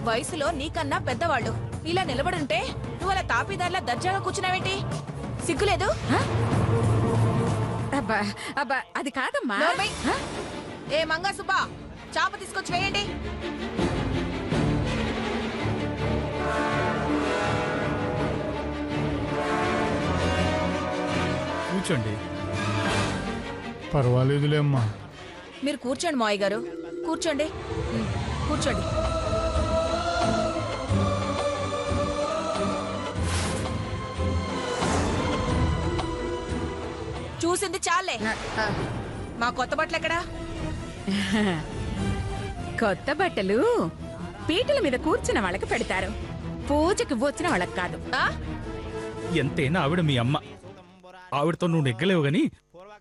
వయసులో నీకన్నా పెద్దవాళ్ళు ఇలా నిలబడుంటే నువ్వు అలా తాపీదార్లా దర్జాగా కూర్చున్నావేంటి? సిగ్గులేదు? అబ్బా అబ్బా అది కాదమ్మా. ఏ మంగా సుబ్బా, చాప తీసుకొచ్చి వేయండి. కూర్చోండి. పర్వాలేదులే అమ్మా. మీరు కూర్చోండి మావయ్య గారు, కూర్చోండి. కూర్చోండి. చూసింది చాలే. మా కొత్త బట్టలు ఎక్కడా? కొత్త బట్టలు పీటల మీద కూర్చున్న వాళ్ళకి పెడతారు, పూజకి వచ్చిన వాళ్ళకి కాదు. ఎంతైనా ఆవిడ మీ అమ్మ. ఆవిడతో నువ్వు నెగ్గలేవు గాని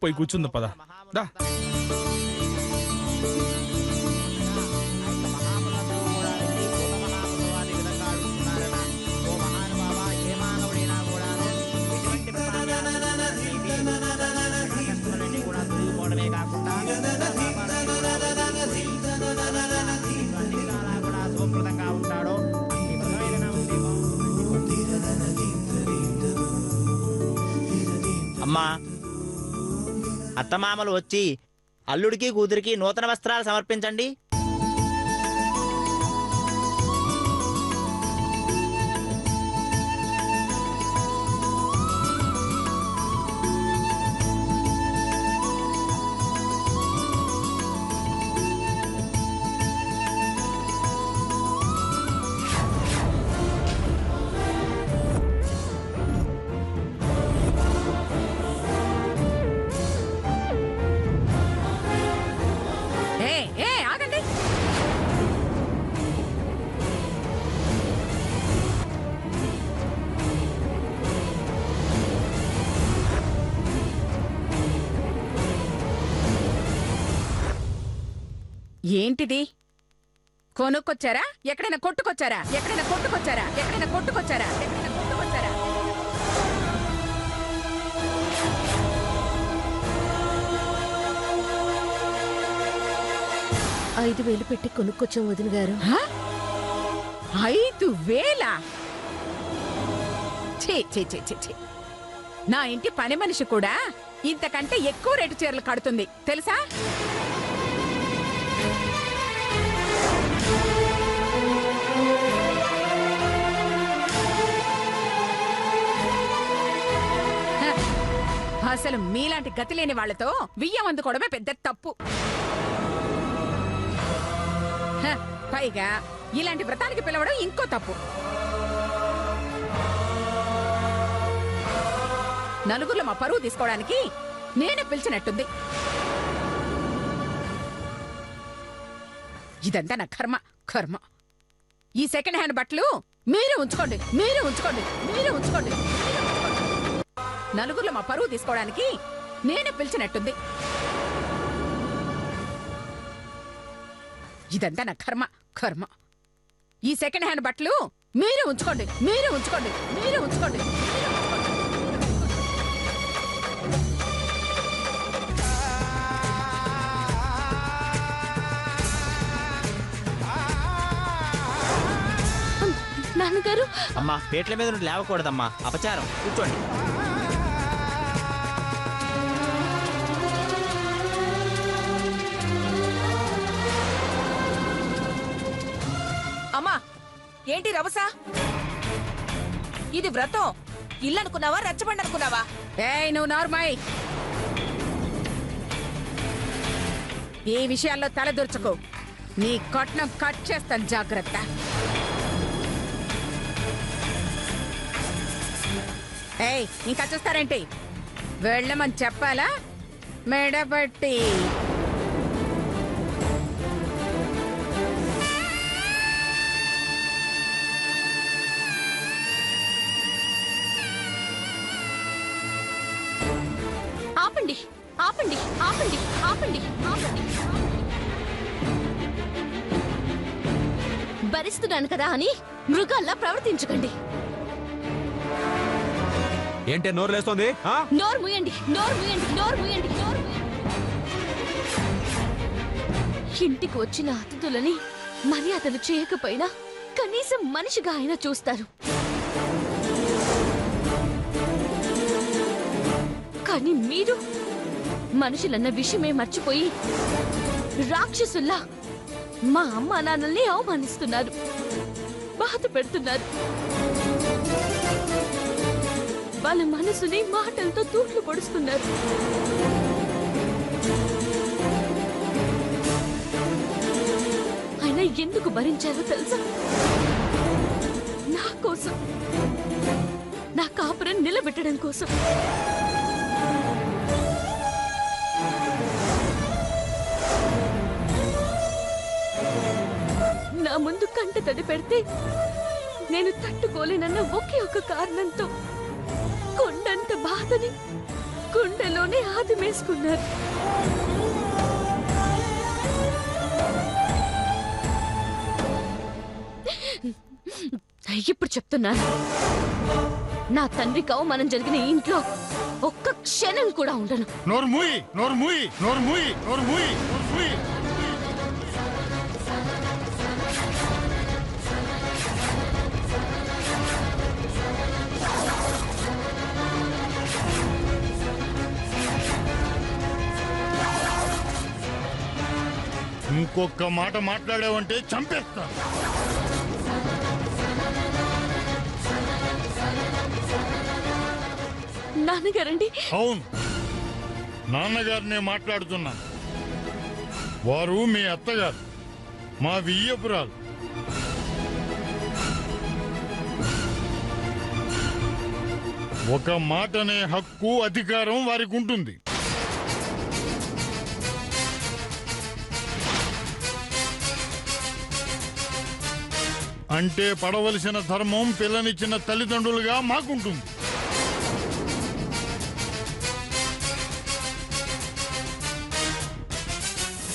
పోయి కూర్చుందా పదా. అమ్మా, అత్తమామలు వచ్చి అల్లుడికి కూతురికి నూతన వస్త్రాలు సమర్పించండి. ఏంటిది? కొనుక్కొచ్చారా? ఎక్కడైనా కొట్టుకొచ్చారా? ఎక్కడైనా కొట్టుకొచ్చారా? ఎక్కడైనా కొట్టుకొచ్చారా? ఎక్కడైనా కొట్టుకొచ్చారా? 5,000 పెట్టి కొనుక్కొచ్చాం వదిన గారు. 5,000? నా ఇంటి పని మనిషి కూడా ఇంతకంటే ఎక్కువ రేటు చీరలు కడుతుంది తెలుసా? అసలు మీలాంటి గతి లేని వాళ్లతో బియ్యం అందుకోవడమే పెద్ద తప్పు. పైగా ఇలాంటి వ్రతానికి పిలవడం ఇంకో తప్పు. నలుగురిలో మా పరువు తీసుకోవడానికి నేనే పిలిచినట్టుంది. ఇదంతా నా కర్మ కర్మ. ఈ సెకండ్ హ్యాండ్ బట్టలు మీరే ఉంచుకోండి, మీరే ఉంచుకోండి, మీరే ఉంచుకోండి. నలుగురిలో మా పరువు తీసుకోవడానికి నేనే పిలిచినట్టుంది. ఇదంతా నా కర్మ కర్మ. ఈ సెకండ్ హ్యాండ్ బట్టలు మీరే ఉంచుకోండి, మీరే ఉంచుకోండి, మీరే ఉంచుకోండి. నాన్నగారు, అమ్మా పేట్ల మీద నుండి లేవకూడదమ్మా, అపచారం. కూర్చోండి. అమ్మా ఏంటి రవసా? ఇది వ్రతం. ఇల్లు అనుకున్నావా, రచ్చబండి అనుకున్నావా? ఏయ్ నువ్వు నార్మై, ఈ విషయాల్లో తలదూర్చుకో. నీ కట్నం కట్ చేస్తాను, జాగ్రత్త. ఏయ్ ఇంకా చూస్తారేంటి? వెళ్ళమని చెప్పాలా? మెడబట్టి ఆపండి ఆపండి ఆపండి ఆపండి ఆపండి. భరిస్తున్నాను కదా అని మృగాల్లా ప్రవర్తించకండి. ఏంటే నోరు లేస్తోంది? నోరు మూయండి, నోరు మూయండి, నోరు మూయండి, నోరు మూయండి. ఇంటికి వచ్చిన అతిథులని మర్యాదలు చేయకపోయినా కనీసం మనిషిగా అయినా చూస్తారు. కానీ మీరు మనుషులన్న విషయమే మర్చిపోయి రాక్షసుల్లా మా అమ్మ నాన్నల్ని అవమానిస్తున్నారు, బాధ పెడుతున్నారు. వాళ్ళ మనసుని మాటలతో తూట్లు పొడుస్తున్నారు. అయినా ఎందుకు భరించారో తెలుసా? నా కోసం, నా కాపురం నిలబెట్టడం కోసం. నా ముందు కంట తడి పెడితే నేను తట్టుకోలేనన్న ఒకే ఒక కారణంతో కొండంత బాధని గుండెలోనే ఆదిమేసుకున్నారు. ఇప్పుడు చెప్తున్నాను, నా తండ్రికి అవమానం జరిగిన ఇంట్లో ఒక్క క్షణం కూడా ఉండను. నోరు మూయి, నోరు మూయి, నోరు మూయి, నోరు మూయి, నోరు మూయి. ఇంకొక మాట మాట్లాడావంటే చంపేస్తాను. నాన్నగారండి. అవును, నాన్నగారినే మాట్లాడుతున్నాను. వారు మీ అత్తగారు, మా వియ్యపురాలు. ఒక మాటనే హక్కు, అధికారం వారికి ఉంటుంది. అంటే పడవలసిన ధర్మం పిల్లనిచ్చిన తల్లిదండ్రులుగా మాకుంటుంది.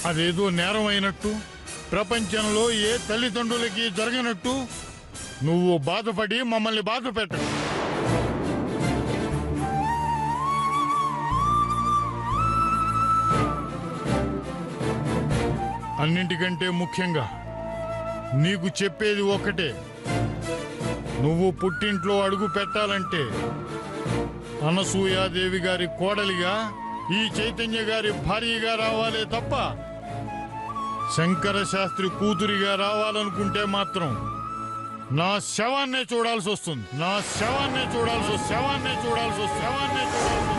అదేదో నేరం అయినట్టు, ప్రపంచంలో ఏ తల్లిదండ్రులకి జరగనట్టు నువ్వు బాధపడి మమ్మల్ని బాధ పెట్టు. అన్నింటికంటే ముఖ్యంగా నీకు చెప్పేది ఒక్కటే, నువ్వు పుట్టింట్లో అడుగు పెట్టాలంటే అనసూయాదేవి గారి కోడలిగా, ఈ చైతన్య గారి భార్యగా రావాలే తప్ప శంకర శాస్త్రి కూతురిగా రావాలనుకుంటే మాత్రం నా శవాన్నే చూడాల్సి వస్తుంది. నా శవాన్నే చూడాల్సి శవాన్నే చూడాల్సి శవాన్నే చూడాల్సి.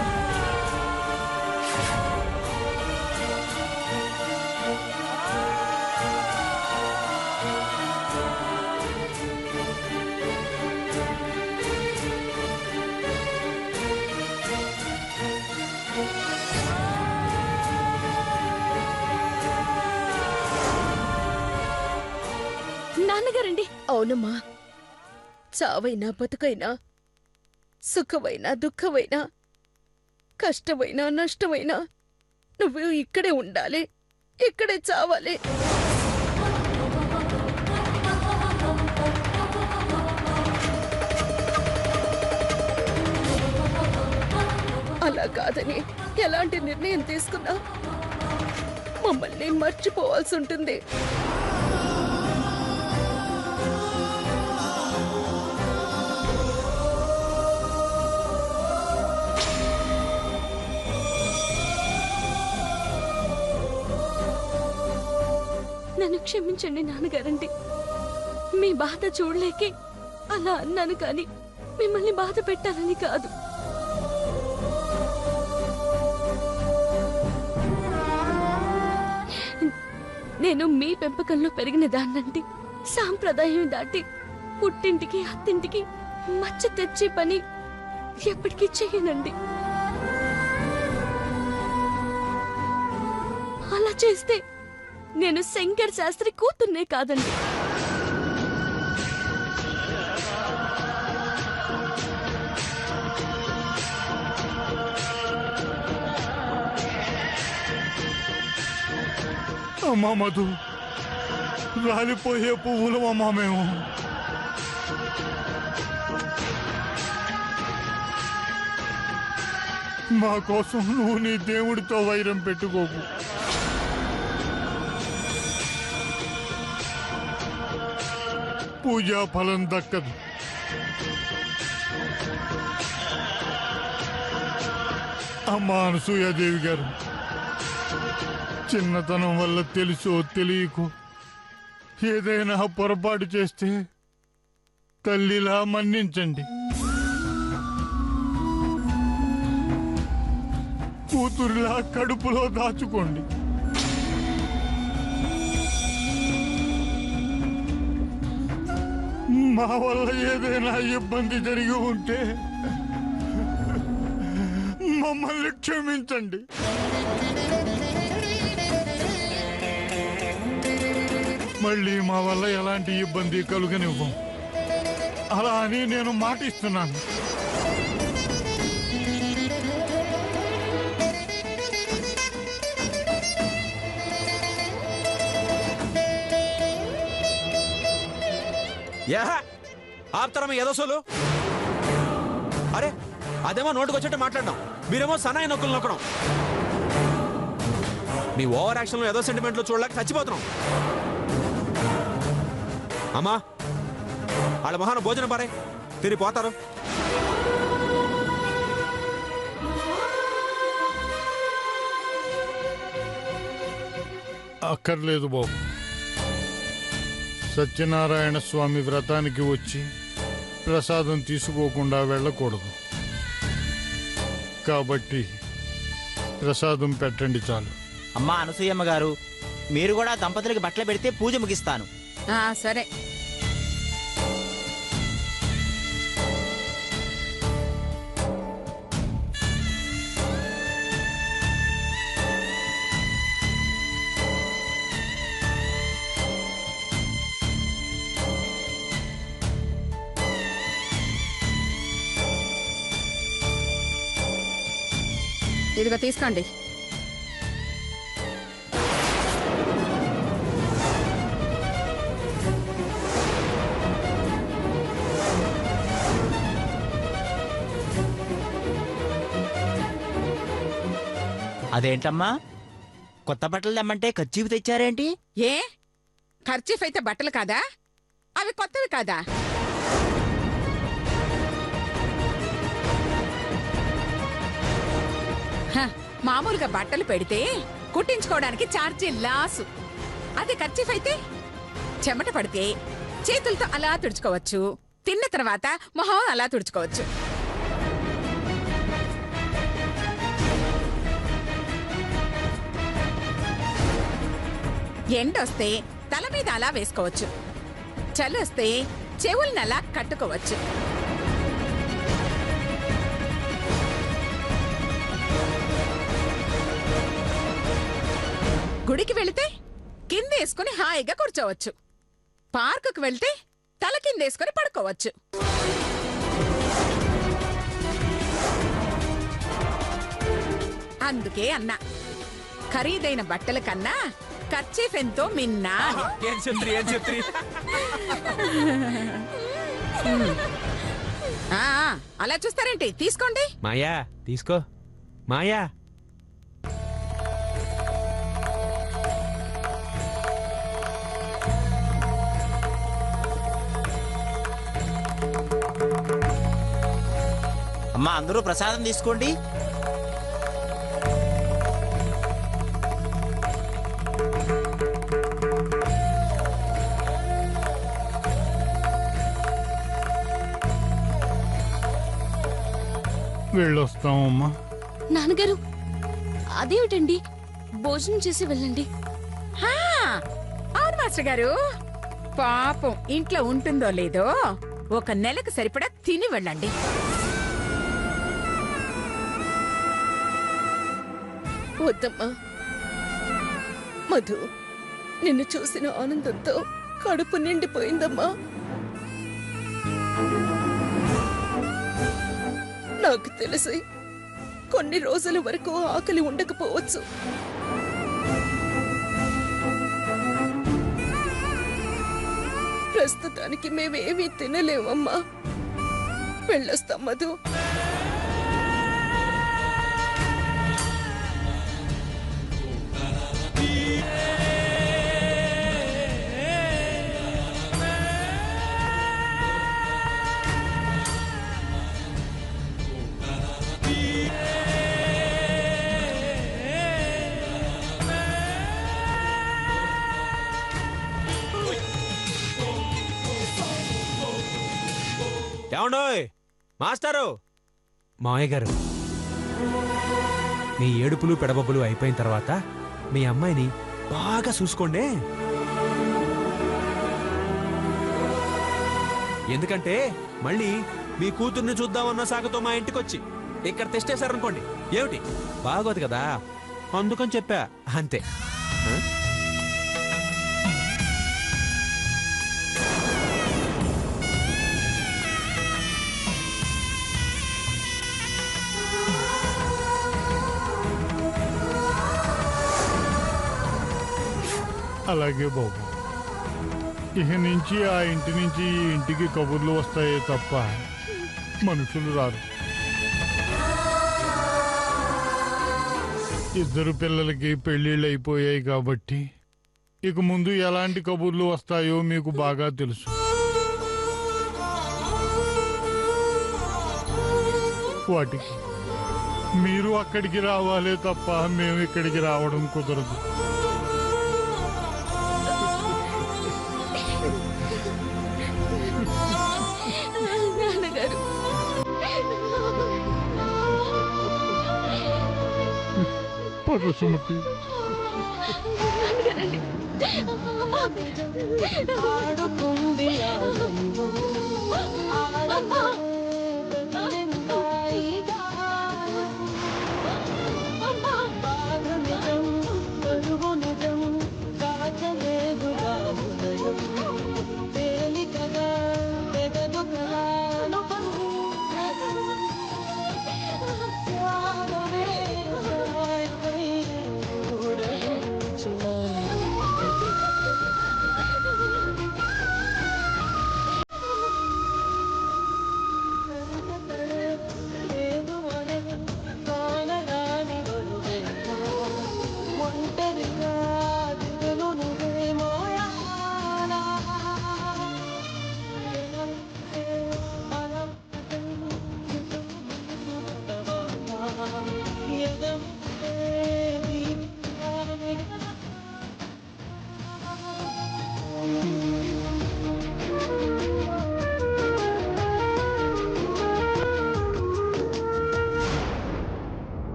నాన్నగారండి. అవునమ్మా, చావైనా బతుకైనా, సుఖమైనా దుఃఖమైనా, కష్టమైనా నష్టమైనా నువ్వు ఇక్కడే ఉండాలి, ఇక్కడే చావాలి. అలా కాదని ఎలాంటి నిర్ణయం తీసుకున్నా మమ్మల్ని మర్చిపోవాల్సి ఉంటుంది. నన్ను క్షమించండి నాన్నగారండి. మీ బాధ చూడలేకే అలా అన్నాను, కానీ మిమ్మల్ని బాధ పెట్టాలని కాదు. నేను మీ పెంపకంలో పెరిగిన దాన్నండి. సాంప్రదాయం దాటి పుట్టింటికి అత్తింటికి మచ్చ తెచ్చే పని ఎప్పటికీ చెయ్యనండి. అలా చేస్తే నేను శంకర్ శాస్త్రి కూతుర్నే కాదండి. అమ్మా మధు, రాలిపోయే పువ్వులమమ్మా మేము. మా కోసం నువ్వు నీ దేవుడితో వైరం పెట్టుకోకు. పూజా ఫలం దక్కదు. అమ్మా అనసూయాదేవి గారు, చిన్నతనం వల్ల తెలుసో తెలియకో ఏదైనా పొరపాటు చేస్తే తల్లిలా మన్నించండి. కూతురులా కడుపులో దాచుకోండి. మా వల్ల ఏదైనా ఇబ్బంది జరిగి ఉంటే మమ్మల్ని క్షమించండి. మళ్ళీ మా వల్ల ఎలాంటి ఇబ్బంది కలుగనివ్వం. అలా అని నేను మాటిస్తున్నాను. ఆప్తారమ్మ ఏదో సోలు. అరే అదేమో నోటుకు వచ్చేట్టు మాట్లాడడం, మీరేమో సన్నాయి నొక్కులు నొక్కడం. మీ ఓవర్ యాక్షన్ లో ఏదో సెంటిమెంట్ లో చూడలేక చచ్చిపోతున్నాం. అమ్మా వాళ్ళ మొహాన భోజనం పారే తిరిగి పోతారు. అక్కర్లేదు బాబు. సత్యనారాయణ స్వామి వ్రతానికి వచ్చి ప్రసాదం తీసుకోకుండా వెళ్ళకూడదు. కాబట్టి ప్రసాదం పెట్టండి చాలు. అమ్మా అనసూయమ్మ గారు, మీరు కూడా దంపతులకి బట్టలు పెడితే పూజ ముగిస్తాను. సరే. ఇదిగో తీసుకోండి. అదేంటమ్మా, కొత్త బట్టలు తెమ్మంటే ఖర్చు తెచ్చారేంటి? ఏ ఖర్చీఫ్ అయితే బట్టలు కాదా? అవి కొత్తవి కాదా? మామూలుగా బట్టలు పెడితే కుట్టించుకోవడానికి ఛార్జీ లాసు. అదే ఖర్చీఫ్ అయితే చెమట పడితే చేతులతో అలా తుడుచుకోవచ్చు, తిన్న తర్వాత మొహం అలా తుడుచుకోవచ్చు. ఎండొస్తే తల మీద అలా వేసుకోవచ్చు, చల్లొస్తే చెవుల్ని అలా కట్టుకోవచ్చు. గుడికి వెళితే కిందేసుకుని హాయిగా కూర్చోవచ్చు, పార్కుకు వెళ్తే తల కిందేసుకుని పడుకోవచ్చు. అందుకే అన్నా, ఖరీదైన బట్టల కన్నా ఖర్చీఫ్ ఎంతో మిన్నా. అలా చూస్తారేంటి? తీసుకోండి. మాయా తీసుకో. మాయా అమ్మా అందరూ ప్రసాదం తీసుకోండి. వెళ్ళొస్తామమ్మా. నాన్నగారు, అదేమిటండి, భోజనం చేసి వెళ్ళండి. అవును మాస్టర్ గారు, పాపం ఇంట్లో ఉంటుందో లేదో ఒక నెలకు సరిపడా తిని వెళ్ళండి. వద్దమ్మా మధు, నిన్ను చూసిన ఆనందంతో కడుపు నిండిపోయిందమ్మా. నాకు తెలిసి కొన్ని రోజుల వరకు ఆకలి ఉండకపోవచ్చు. ప్రస్తుతానికి మేమేమీ తినలేమమ్మా. వెళ్ళొస్తాం మధు. ఏమండోయ్ మాస్టారు. మావయ్య గారు, మీ ఏడుపులు పెడబొబ్బులు అయిపోయిన తర్వాత మీ అమ్మాయిని బాగా చూసుకోండి. ఎందుకంటే మళ్ళీ మీ కూతుర్ని చూద్దామన్న సాగుతో మా ఇంటికొచ్చి ఇక్కడ తెచ్చేశారనుకోండి, ఏమిటి బాగోదు కదా, అందుకని చెప్పా అంతే. అలాగే బాబు, ఇక నుంచి ఆ ఇంటి నుంచి ఈ ఇంటికి కబుర్లు వస్తాయే తప్ప మనుషులు రారు. ఇద్దరు పిల్లలకి పెళ్ళిళ్ళు అయిపోయాయి కాబట్టి ఇక ముందు ఎలాంటి కబుర్లు వస్తాయో మీకు బాగా తెలుసు. వాటికి మీరు అక్కడికి రావాలే తప్ప మేము ఇక్కడికి రావడం కుదరదు. నాన్నగారు పద సుమతి.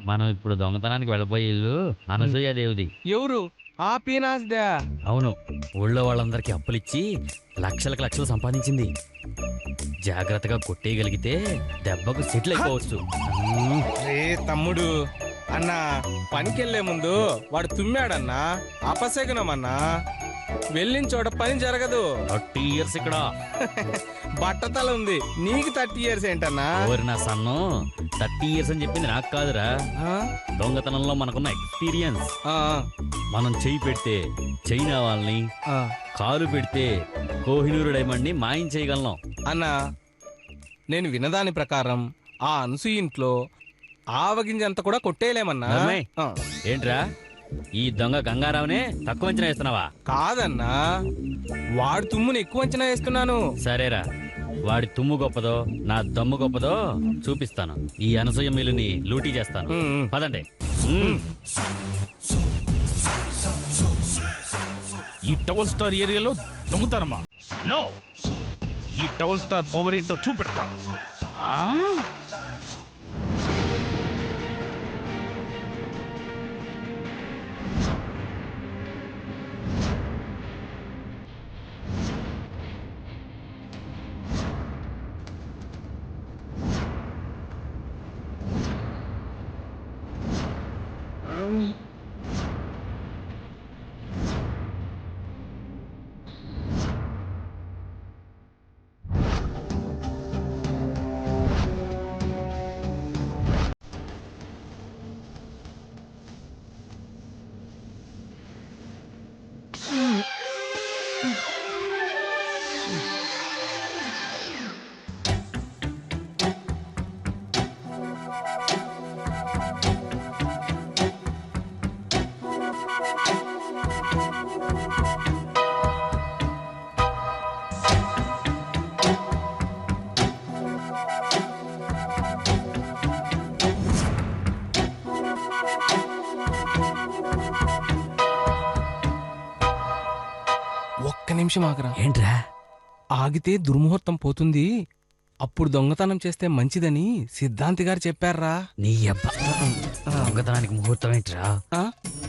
మనం ఇప్పుడు దొంగతనానికి వెళ్ళబోయే ఇల్లు అనసూయాదేవిది. ఎవరు ఆ పీనాస్దా? అవును, ఊళ్ళో వాళ్ళందరికీ అప్పులిచ్చి లక్షలకు లక్షలు సంపాదించింది. జాగ్రత్తగా కొట్టేయగలిగితే దెబ్బకు సెటిల్ అయిపోవచ్చు. ఏ తమ్ముడు అన్న, పనికెళ్లే ముందు వాడు తుమ్మాడన్నా, అపశకునమన్నా, వెళ్ళిన చోట పని జరగదు. 30 years ఇక్కడ బట్టతల ఉంది, నీకు 30 years ఏంటన్నా? ఎవరి నా సన్ను 30 years అని చెప్పింది నాకు కాదురా, దొంగతనంలో మనకున్న ఎక్స్పీరియన్స్. మనం చెయ్యి పెడితే చైనా వాళ్ళని, కాలు పెడితే కోహినూరు డైమండ్ ని మాయం చేయగలం. అన్నా, నేను వినదాని ప్రకారం ఆ అనసూయ ఇంట్లో ఆవగింజంత కూడా కొట్టేయలేమన్నా. నమ్మే. ఏంట్రా ఈ దొంగ గంగారావునే తక్కువ అంచనా వేస్తున్నావా? కాదన్నా, వాడు తుమ్ముని ఎక్కువ అంచనా వేస్తున్నాను. సరేరా, వాడి తుమ్ము గొప్పదో నా దమ్ము గొప్పదో చూపిస్తాను. ఈ అనసూయ మిల్లుని లూటీ చేస్తాను. పదండి. ఈ టవల్ స్టార్ ఏరియాలో దొంగతనమా? నో, ఈ టవల్ స్టార్ పవర్ ఏంటో చూపెడతా. నిమిషం ఆగరా. ఏంట్రా? ఆగితే దుర్ముహూర్తం పోతుంది, అప్పుడు దొంగతనం చేస్తే మంచిదని సిద్ధాంతి గారు చెప్పారా. నీ అబ్బా, దొంగతనానికి ముహూర్తం ఏంట్రా?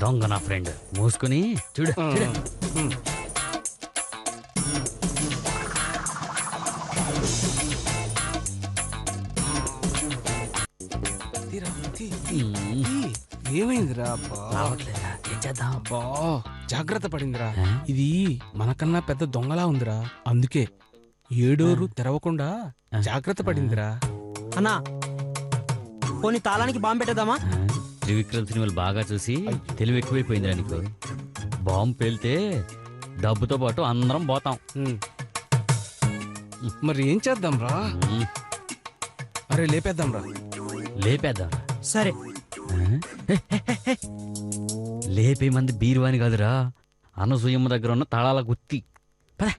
దొంగ నా ఫ్రెండ్. మూసుకుని చూడు చూడు. ఏమైందిరా? అబ్బా రావట్లేదా? ఏం చేద్దాం? అబ్బా, జాగ్రత్త పడిందిరా. ఇది మనకన్నా పెద్ద దొంగలా ఉందిరా, అందుకే ఏడోరు తెరవకుండా జాగ్రత్త పడిందిరా. అన్నా పోనీ తాళానికి బాంబు పెట్టేద్దామా? త్రివిక్రమ్ సినిమాలు బాగా చూసి తెలివి ఎక్కువైపోయిందిరా నీకు. బాంబు పేలితే డబ్బుతో పాటు అందరం పోతాం. మరి ఏం చేద్దాం రా? అరే లేపేద్దాం రా. లేపేద్దాం. సరే. లేపే మంది బీరువాని కాదురా, అనసూయమ్మ దగ్గర ఉన్న తాళాల గుత్తి. పద.